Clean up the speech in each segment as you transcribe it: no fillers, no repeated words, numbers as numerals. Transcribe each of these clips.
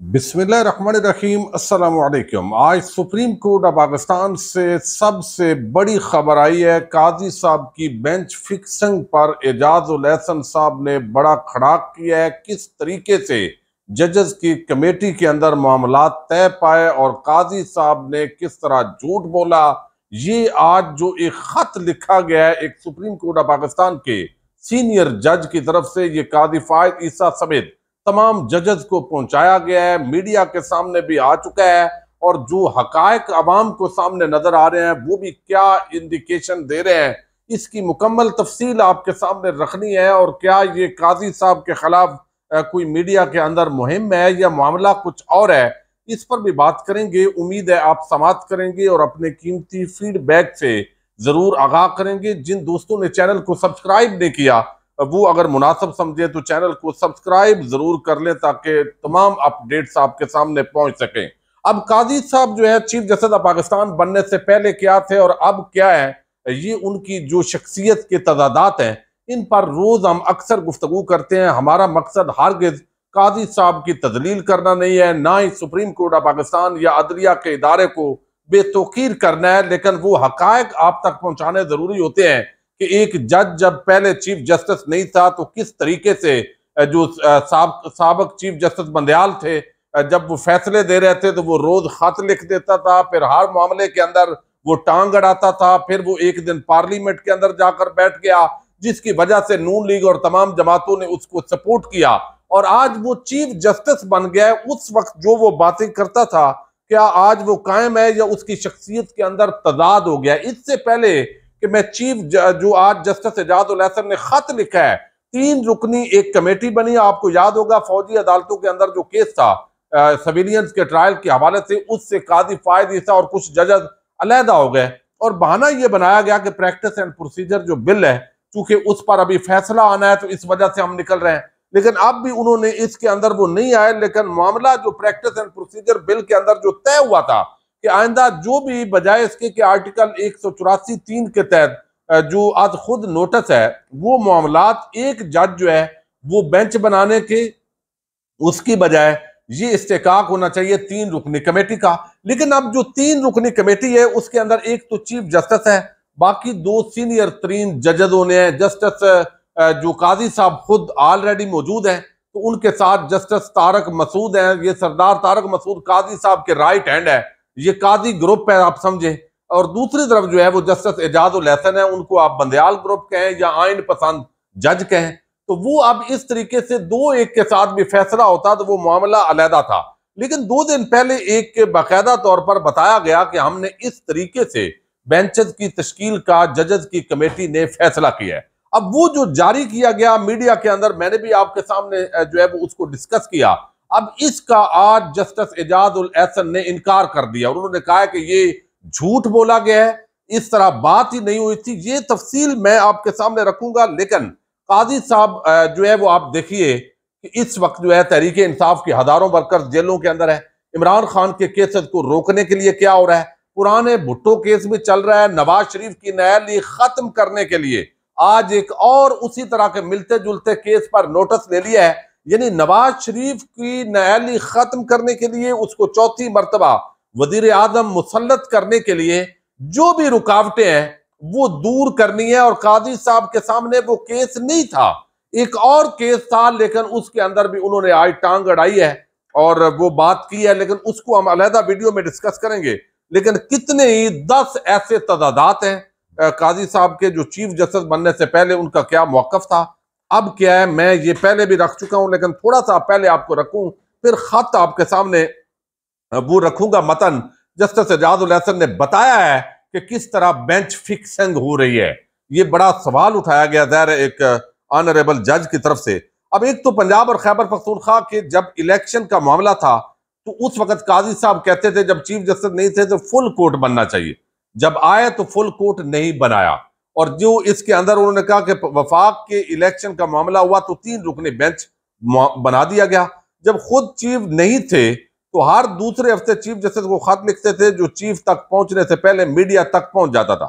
बिस्मिल्लाहिर्रहमानिर्रहीम अस्सलाम वालेकुम। आज सुप्रीम कोर्ट ऑफ पाकिस्तान से सबसे बड़ी खबर आई है। काजी साहब की बेंच फिक्सिंग पर एजाज उल एहसन साहब ने बड़ा खड़ाक किया है। किस तरीके से जजेस की कमेटी के अंदर मामलात तय पाए और काजी साहब ने किस तरह झूठ बोला, ये आज जो एक खत लिखा गया है एक सुप्रीम कोर्ट ऑफ पाकिस्तान के सीनियर जज की तरफ से, ये कादी फायद ईसा समेत तमाम जजेस को पहुंचाया गया है, मीडिया के सामने भी आ चुका है और जो हकायक अवाम को सामने नजर आ रहे हैं वो भी क्या इंडिकेशन दे रहे हैं, इसकी मुकम्मल तफसील आपके सामने रखनी है। और क्या ये काजी साहब के खिलाफ कोई मीडिया के अंदर मुहिम है या मामला कुछ और है, इस पर भी बात करेंगे। उम्मीद है आप समाअत करेंगे और अपने कीमती फीडबैक से जरूर आगाह करेंगे। जिन दोस्तों ने चैनल को सब्सक्राइब नहीं किया वो अगर मुनासिब समझे तो चैनल को सब्सक्राइब जरूर कर लें ताकि तमाम अपडेट्स आपके सामने पहुंच सकें। अब काजी साहब जो है चीफ जस्टिस ऑफ पाकिस्तान बनने से पहले क्या थे और अब क्या है, ये उनकी जो शख्सियत के तजादात हैं इन पर रोज हम अक्सर गुफ्तगू करते हैं। हमारा मकसद हरगिज काजी साहब की तजलील करना नहीं है, ना ही सुप्रीम कोर्ट ऑफ पाकिस्तान या अदलिया के इदारे को बेतौकीर करना है, लेकिन वो हकायक आप तक पहुंचाने जरूरी होते हैं कि एक जज जब पहले चीफ जस्टिस नहीं था तो किस तरीके से जो साबक चीफ जस्टिस बंदयाल थे, जब वो फैसले दे रहे थे तो वो रोज खत लिख देता था, फिर हर मामले के अंदर वो टांग अड़ाता था, फिर वो एक दिन पार्लियामेंट के अंदर जाकर बैठ गया जिसकी वजह से नून लीग और तमाम जमातों ने उसको सपोर्ट किया और आज वो चीफ जस्टिस बन गया। उस वक्त जो वो बातें करता था क्या आज वो कायम है या उसकी शख्सियत के अंदर तजाद हो गया। इससे पहले कि मैं जो आज जस्टिस एजाज उल एहसन ने खत लिखा है, 3 रुकनी एक कमेटी बनी, आपको याद होगा फौजी अदालतों के अंदर जो केस था सिविलियंस के ट्रायल के हवाले से, उससे कादी फायद ईसा और कुछ जजेस अलहदा हो गए और बहाना यह बनाया गया कि प्रैक्टिस एंड प्रोसीजर जो बिल है चूंकि उस पर अभी फैसला आना है तो इस वजह से हम निकल रहे हैं। लेकिन अब भी उन्होंने इसके अंदर वो नहीं आए, लेकिन मामला जो प्रैक्टिस एंड प्रोसीजर बिल के अंदर जो तय हुआ था कि आइंदा जो भी बजाय इसके कि आर्टिकल 184(3) के तहत जो आज खुद नोटिस है वो मामलात एक जज जो है वो बेंच बनाने के उसकी बजाय ये इस्तेकाक होना चाहिए 3 रुकनी कमेटी का। लेकिन अब जो 3 रुकनी कमेटी है उसके अंदर एक तो चीफ जस्टिस है, बाकी 2 सीनियर तरीन जजेस होने हैं। जस्टिस जो काजी साहब खुद ऑलरेडी मौजूद हैं तो उनके साथ जस्टिस तारक मसूद हैं। ये सरदार तारक मसूद काजी साहब के राइट हैंड है, ये काजी ग्रुप है आप समझे। और दूसरी तरफ जो है वो जस्टिस एजाज उल एहसन है, उनको आप बंदयाल ग्रुप कहें या आइन पसंद जज कहें। तो वो अब इस तरीके से 2-1 के साथ भी फैसला होता तो वो मामला अलहदा था। लेकिन 2 दिन पहले एक के बाकायदा तौर पर बताया गया कि हमने इस तरीके से बेंचेस की तश्कील का जजेस की कमेटी ने फैसला किया है। अब वो जो जारी किया गया मीडिया के अंदर, मैंने भी आपके सामने जो है वो उसको डिस्कस किया। अब इसका आज जस्टिस एजाज उल एहसन ने इनकार कर दिया और उन्होंने कहा कि ये झूठ बोला गया है, इस तरह बात ही नहीं हुई थी। ये तफसील मैं आपके सामने रखूंगा, लेकिन काजी साहब जो है वो आप देखिए कि इस वक्त जो है तहरीक इंसाफ के हजारों वर्कर्स जेलों के अंदर है। इमरान खान के केसेस को रोकने के लिए क्या हो रहा है, पुराने भुट्टो केस भी चल रहा है, नवाज शरीफ की न्यायालय खत्म करने के लिए आज एक और उसी तरह के मिलते जुलते केस पर नोटिस ले लिया है। यानी नवाज शरीफ की न्यायालय खत्म करने के लिए उसको चौथी मर्तबा वजीर आजम मुसल्लत करने के लिए जो भी रुकावटें हैं वो दूर करनी है। और काजी साहब के सामने वो केस नहीं था, एक और केस था, लेकिन उसके अंदर भी उन्होंने आज टांग अड़ाई है और वो बात की है, लेकिन उसको हम अलहदा वीडियो में डिस्कस करेंगे। लेकिन कितने ही 10 ऐसे तदादात हैं काजी साहब के जो चीफ जस्टिस बनने से पहले उनका क्या मौकफ था, अब क्या है, मैं ये पहले भी रख चुका हूं लेकिन थोड़ा सा पहले आपको रखूं, फिर खत आपके सामने वो रखूंगा। मतन जस्टिस एजाज उल एहसन ने बताया है कि किस तरह बेंच फिक्सिंग हो रही है। ये बड़ा सवाल उठाया गया ज़ाहिर एक ऑनरेबल जज की तरफ से। अब एक तो पंजाब और खैबर पख्तूनख्वा के जब इलेक्शन का मामला था तो उस वक्त काजी साहब कहते थे जब चीफ जस्टिस नहीं थे तो फुल कोर्ट बनना चाहिए, जब आए तो फुल कोर्ट नहीं बनाया। और जो इसके अंदर उन्होंने कहा कि वफाक के इलेक्शन का मामला हुआ तो 3 रुकनी बेंच बना दिया गया। जब खुद चीफ नहीं थे तो हर दूसरे हफ्ते चीफ जस्टिस को खत लिखते थे जो चीफ तक पहुंचने से पहले मीडिया तक पहुंच जाता था।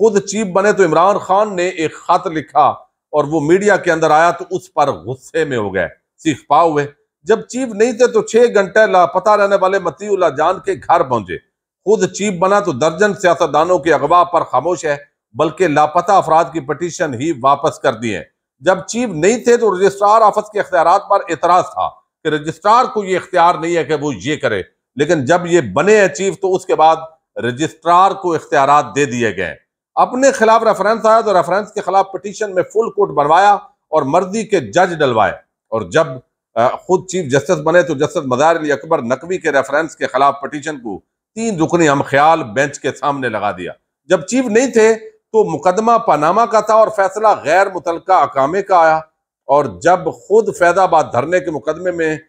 खुद चीफ बने तो इमरान खान ने एक खत लिखा और वो मीडिया के अंदर आया तो उस पर गुस्से में हो गए, सीख पा हुए। जब चीफ नहीं थे तो 6 घंटे लापता रहने वाले मतीउल्लाह जान के घर पहुंचे। खुद चीफ बना तो दर्जन सियासतदानों के अगवा पर खामोश है, बल्कि लापता अफराद की पटिशन ही वापस कर दी है। जब चीफ नहीं थे तो रजिस्ट्रार ऑफिस के इख्तियारात पर एतराज था कि रजिस्ट्रार को यह इख्तियार नहीं है कि वो ये करे, लेकिन जब ये बने हैं चीफ तो उसके बाद रजिस्ट्रार को इख्तियारात दे दिए गए। अपने खिलाफ रेफरेंस आया तो रेफरेंस के खिलाफ पिटीशन में फुल कोर्ट बनवाया और मर्जी के जज डलवाए। और जब खुद चीफ जस्टिस बने तो जस्टिस मज़ाहिर अली अकबर नकवी के रेफरेंस के खिलाफ पिटीशन को 3 रुकनी हम ख्याल बेंच के सामने लगा दिया। जब चीफ नहीं थे तो मुकदमा पनामा का था और फैसला गैर मुतलका अकामे का आया। और जब खुद फैजाबाद धरने के मुकदमे में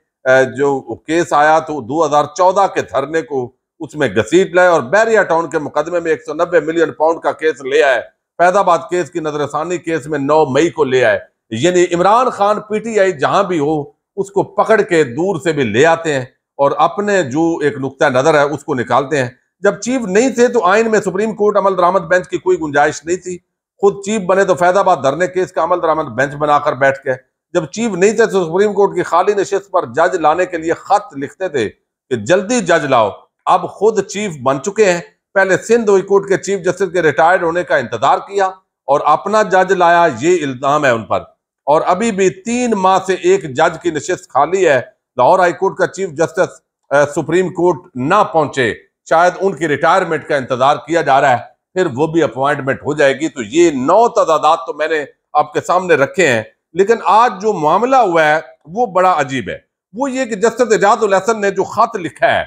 जो केस आया तो 2014 के धरने को उसमें घसीट लाए और बैरिया टाउन के मुकदमे में 190 मिलियन पाउंड का केस ले आए। फैजाबाद केस की नजरसानी केस में 9 मई को ले आए। यानी इमरान खान पीटीआई जहां भी हो उसको पकड़ के दूर से भी ले आते हैं और अपने जो एक नुक्ता नजर है उसको निकालते हैं। जब चीफ नहीं थे तो आइन में सुप्रीम कोर्ट अमल दरामद बेंच की कोई गुंजाइश नहीं थी। खुद चीफ बने तो फैजाबाद धरने केस का अमल दरामद बेंच बनाकर बैठ गए। जब चीफ नहीं थे तो सुप्रीम कोर्ट की खाली नशिस्त पर जज लाने के लिए खत लिखते थे कि जल्दी जज लाओ। अब खुद चीफ बन चुके हैं। पहले सिंध हाई कोर्ट के चीफ जस्टिस के रिटायर्ड होने का इंतजार किया और अपना जज लाया, ये इल्जाम है उन पर। और अभी भी 3 माह से एक जज की नशिस्त खाली है। लाहौर हाई कोर्ट का चीफ जस्टिस सुप्रीम कोर्ट ना पहुंचे, शायद उनकी रिटायरमेंट का इंतजार किया जा रहा है, फिर वो भी अपॉइंटमेंट हो जाएगी। तो ये 9 तजादात तो मैंने आपके सामने रखे हैं। लेकिन आज जो मामला हुआ है वो बड़ा अजीब है। वो ये कि जस्टिस एजाजुल हसन ने जो खत लिखा है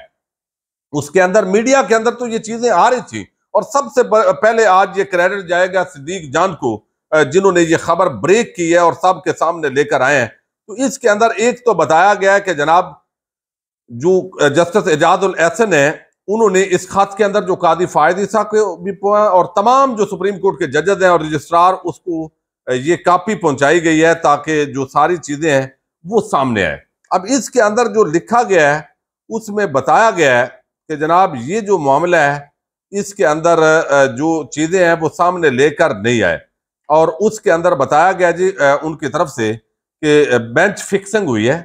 उसके अंदर मीडिया के अंदर तो ये चीजें आ रही थी और सबसे पहले आज ये क्रेडिट जाएगा सिद्दीक जान को जिन्होंने ये खबर ब्रेक की है और सबके सामने लेकर आए हैं। तो इसके अंदर एक तो बताया गया है कि जनाब जो जस्टिस एजाजुल हसन है उन्होंने इस खत के अंदर जो कादी फायद ईसा को भी और तमाम जो सुप्रीम कोर्ट के जजेस हैं और रजिस्ट्रार उसको ये कॉपी पहुंचाई गई है ताकि जो सारी चीजें हैं वो सामने आए। अब इसके अंदर जो लिखा गया है उसमें बताया गया है कि जनाब ये जो मामला है इसके अंदर जो चीजें हैं वो सामने लेकर नहीं आए। और उसके अंदर बताया गया जी उनकी तरफ से कि बेंच फिक्सिंग हुई है।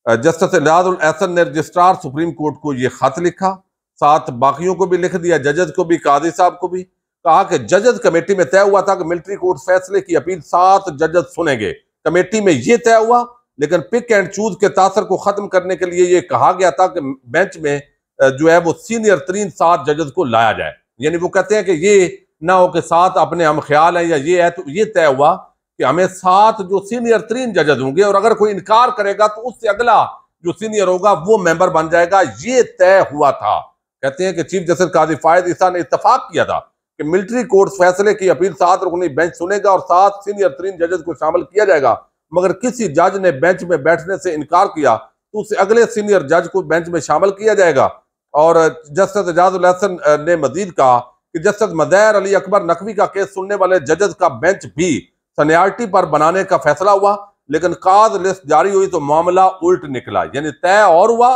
जस्टिस एजाजुल हसन ने रजिस्ट्रार सुप्रीम कोर्ट को ये खत लिखा, साथ बाकियों को भी लिख दिया, जजेस को भी, कादी साहब को भी। कहा कि जजेस कमेटी में तय हुआ था कि मिलिट्री कोर्ट फैसले की अपील 7 जजेस सुनेंगे। कमेटी में ये तय हुआ, लेकिन पिक एंड चूज के तासर को खत्म करने के लिए ये कहा गया था कि बेंच में जो है वो सीनियर तरीन 7 जजेस को लाया जाए। यानी वो कहते हैं कि ये ना हो कि 7 अपने हम ख्याल है या ये है। तो ये तय हुआ कि हमें 7 जो सीनियर तरीन जजेस होंगे और अगर कोई इनकार करेगा तो उससे अगला जो सीनियर होगा वो मेंबर बन जाएगा। ये तय हुआ था। कहते हैं कि चीफ जस्टिस काजी फायद ईसा ने इत्तफाक किया था कि मिलिट्री कोर्ट फैसले की अपील 7 रुकनी बेंच सुनेगा और 7 सीनियर तरीन जजेस को शामिल किया जाएगा। मगर किसी जज ने बेंच में बैठने से इनकार किया तो उससे अगले सीनियर जज को बेंच में शामिल किया जाएगा। और जस्टिस एजाजुल हसन ने मजीद कहा कि जस्टिस मज़ाहिर अली अकबर नकवी का केस सुनने वाले जजेस का बेंच भी सीनियरिटी पर बनाने का फैसला हुआ, लेकिन काद लिस्ट जारी हुई तो मामला उल्ट निकला। यानी तय और हुआ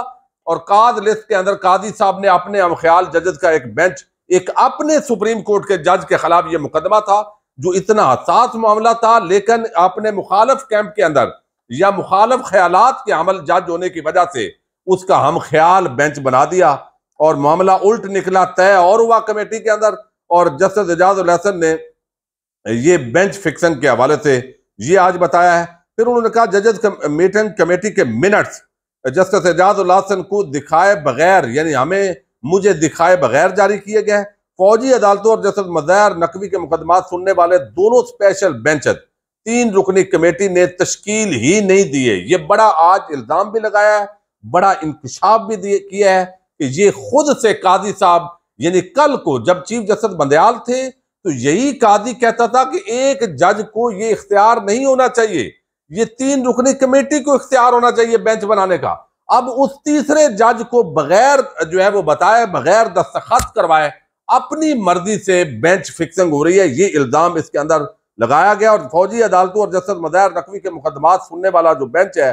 और काद लिस्ट के अंदर कादी साहब ने अपने हमख्याल जजेस का एक बेंच, एक अपने सुप्रीम कोर्ट के जज के खिलाफ यह मुकदमा था जो इतना हसास मामला था, लेकिन अपने मुखालफ कैंप के अंदर या मुखालफ ख्यालात के अमल जज होने की वजह से उसका हम ख्याल बेंच बना दिया और मामला उल्ट निकला, तय और हुआ कमेटी के अंदर। और जस्टिस एजाजुल हसन ने ये बेंच फिक्सिंग के हवाले से ये आज बताया है। फिर उन्होंने कहा जजेस मीटिंग कमेटी के मिनट्स जस्टिस एजाजुल हसन को दिखाए बगैर, यानी हमें मुझे दिखाए बगैर जारी किए गए। फौजी अदालतों और जस्टिस मज़ाहिर नकवी के मुकदमा सुनने वाले दोनों स्पेशल बेंचेस 3 रुकनी कमेटी ने तश्कील ही नहीं दिए। ये बड़ा आज इल्जाम भी लगाया है, बड़ा इंकशाफ भी किया है कि ये खुद से कादी साहब, यानी कल को जब चीफ जस्टिस बंदयाल थे तो यही कादी कहता था कि एक जज को ये इख्तियार नहीं होना चाहिए, ये 3 रुकनी कमेटी को इख्तियार होना चाहिए बेंच बनाने का। अब उस तीसरे जज को बगैर जो है वो बताए, बगैर दस्तखत करवाए अपनी मर्जी से बेंच फिक्सिंग हो रही है, ये इल्जाम इसके अंदर लगाया गया। और फौजी अदालतों और जस्टिस मज़ाहिर नकवी के मुकदमात सुनने वाला जो बेंच है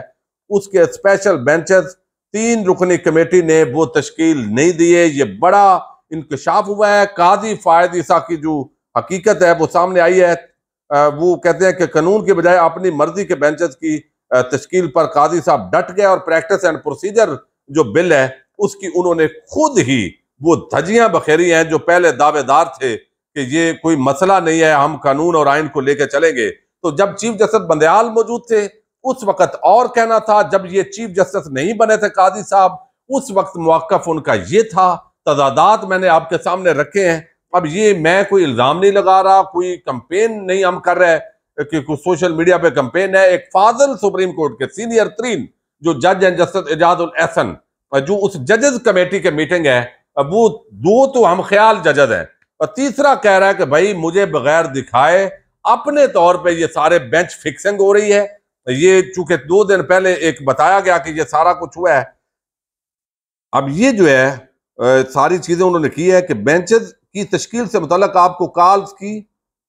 उसके स्पेशल बेंचेस 3 रुकनी कमेटी ने वो तश्कील नहीं दिए। ये बड़ा इंकशाफ हुआ है। कादी फायद ईसा की जो हकीकत है वो सामने आई है। वो कहते हैं कि कानून के बजाय अपनी मर्जी के बेंचेस की तश्कील पर काजी साहब डट गए और प्रैक्टिस एंड प्रोसीजर जो बिल है उसकी उन्होंने खुद ही वो धज्जियां बखेरी हैं जो पहले दावेदार थे कि ये कोई मसला नहीं है, हम कानून और आइन को लेकर चलेंगे। तो जब चीफ जस्टिस बंदयाल मौजूद थे उस वक्त और कहना था, जब ये चीफ जस्टिस नहीं बने थे काजी साहब उस वक्त मौक़िफ़ उनका ये था। तजादात मैंने आपके सामने रखे हैं। अब ये मैं कोई इल्जाम नहीं लगा रहा, कोई कंपेन नहीं हम कर रहे कि कुछ सोशल मीडिया पे कंपेन है। एक फाजिल सुप्रीम कोर्ट के सीनियर तरीन जो जज हैं जस्टिस एजाजुल एहसन, जो उस जजेस कमेटी के मीटिंग है, वो दो तो हम ख्याल जजेस हैं और तीसरा कह रहा है कि भाई मुझे बगैर दिखाए अपने तौर पे ये सारे बेंच फिक्सिंग हो रही है। ये चूंकि 2 दिन पहले एक बताया गया कि ये सारा कुछ हुआ है। अब ये जो है सारी चीजें उन्होंने की है कि बेंचेस की तश्कील से मुतल्लिक आपको कॉल्स की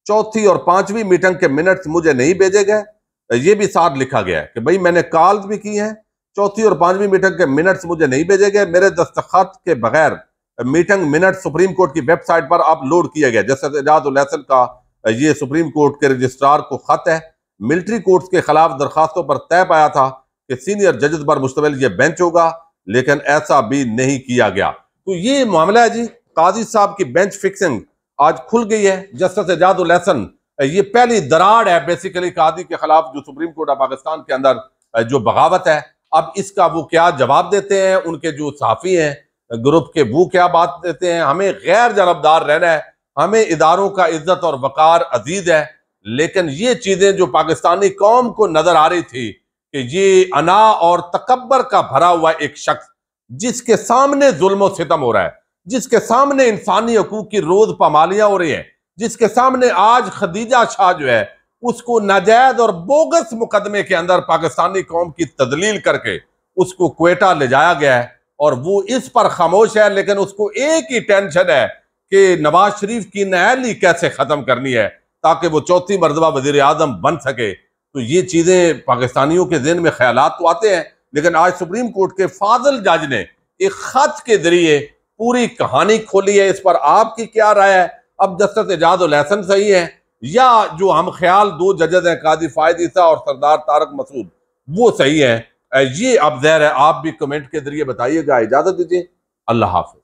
4थी और 5वीं मीटिंग के मिनट्स मुझे नहीं भेजे गए। ये भी साथ लिखा गया है कि भाई मैंने कॉल्स भी की हैं, 4थी और 5वीं मीटिंग के मिनट्स मुझे नहीं भेजे गए। मेरे दस्तखत के बगैर मीटिंग मिनट सुप्रीम कोर्ट की वेबसाइट पर अपलोड किया गया। जस्टिस एजाजुल एहसन का ये सुप्रीम कोर्ट के रजिस्ट्रार को खत है। मिलिट्री कोर्ट्स के खिलाफ दरखास्तों पर तय पाया था कि सीनियर जजेस पर मुश्तमिल ये बेंच होगा, लेकिन ऐसा भी नहीं किया गया। तो ये मामला है जी, काजी साहब की बेंच फिक्सिंग आज खुल गई है। जस्टिस एजाजुल एहसन ये पहली दरार है बेसिकली काजी के खिलाफ जो सुप्रीम कोर्ट ऑफ पाकिस्तान के अंदर जो बगावत है। अब इसका वो क्या जवाब देते हैं, उनके जो सहाफी हैं ग्रुप के वो क्या बात देते हैं। हमें गैर जानबदार रहना है, हमें इदारों का इज्जत और वकार अजीज है, लेकिन ये चीजें जो पाकिस्तानी कौम को नजर आ रही थी कि ये अना और तकब्बर का भरा हुआ एक शख्स जिसके सामने जुल्म सितम हो रहा है, जिसके सामने इंसानी हकूक की रोज पामालियां हो रही है, जिसके सामने आज खदीजा शाह जो है उसको नाजायज और बोगस मुकदमे के अंदर पाकिस्तानी कौम की तदलील करके उसको क्वेटा ले जाया गया है और वो इस पर खामोश है। लेकिन उसको एक ही टेंशन है कि नवाज शरीफ की नाअहली कैसे खत्म करनी है ताकि वो 4थी मरतबा वजीर आजम बन सके। तो ये चीजें पाकिस्तानियों के ज़हन में ख्यालात तो आते हैं, लेकिन आज सुप्रीम कोर्ट के फाजिल जज ने एक खत के जरिए पूरी कहानी खोली है। इस पर आपकी क्या राय है? अब जस्टिस एजाजुल एहसन सही है या जो हम ख्याल 2 जजेस हैं काजी फायद ईसा और सरदार तारक मसूद वो सही है? ये अब ज़हर है, आप भी कमेंट के जरिए बताइएगा। इजाजत दीजिए, अल्लाह हाफिज।